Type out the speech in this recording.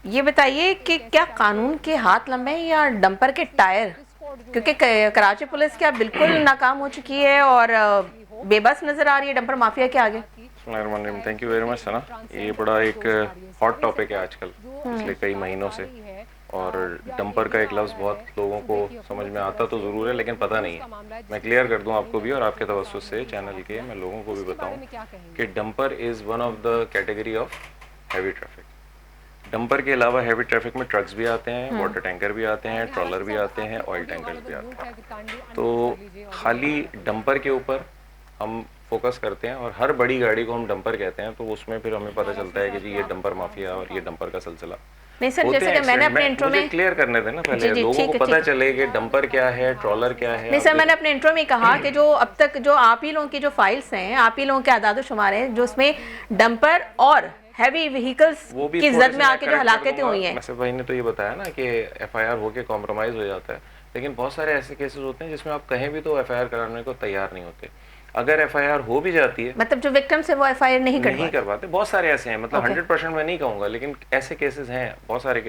ये बताइए कि क्या कानून के हाथ लंबे हैं या डंपर के टायर, क्योंकि कराची पुलिस क्या बिल्कुल नाकाम हो चुकी है और बेबस नजर आ रही है डंपर माफिया के आगे। थैंक यू वेरी मच सना। ये बड़ा एक हॉट टॉपिक है आजकल पिछले कई महीनों से। और डंपर का एक लफ्ज़ बहुत लोगों को समझ में आता तो ज़रूर है लेकिन पता नहीं है। मैं क्लियर कर दूं आपको भी और आपके तवज्जुह से चैनल के मैं लोगों को भी बताऊं कि dumper is one of the category of heavy traffic. Dumper के अलावा हैवी ट्रैफिक में ट्रक्स भी आते हैं, वाटर टैंकर भी आते हैं, ट्रॉलर भी आते हैं, ऑयल टैंकर्स भी आते हैं। तो खाली डंपर के ऊपर हम फोकस करते हैं और हर बड़ी गाड़ी को हम डंपर कहते हैं, तो उसमें फिर हमें पता चलता है कि जी ये डंपर माफिया और ये डंपर का सिलसिला। नहीं सर, होते जैसे हैं कि मैंने एक्सीडेंट अपने में, इंट्रो मुझे में क्लियर करने देना जी पहले, जी लोगों ठीक को है पता ठीक है। चले कि डंपर क्या है, ट्रॉलर क्या है। नहीं सर, मैंने अपने इंट्रो में कहा कि जो अब तक जो आप ही लोगों की जो फाइल्स हैं, आप ही लोगों के आदाद शुमार हैं, जो उसमें डंपर और हैवी व्हीकल्स वो भी की थोड़े जद से में मैं आके जो करेक्ट कर हलाकतें दूंगा। हुई हैं। नसीब भाई ने तो ये बताया ना कि एफआईआर होके कॉम्प्रोमाइज़ हो जाता है, लेकिन बहुत सारे ऐसे केसेस होते हैं जिसमें आप कहीं भी तो एफआईआर कराने को तैयार नहीं होते। अगर एफआईआर हो भी जाती है, मतलब जो विक्टिम्स है वो एफआईआर नहीं नहीं करवाते। करवाते। बहुत सारे ऐसे हैं, मतलब ओके। 100% मैं नहीं कहूँगा, लेकिन ऐसे केसेस हैं बहुत सारे।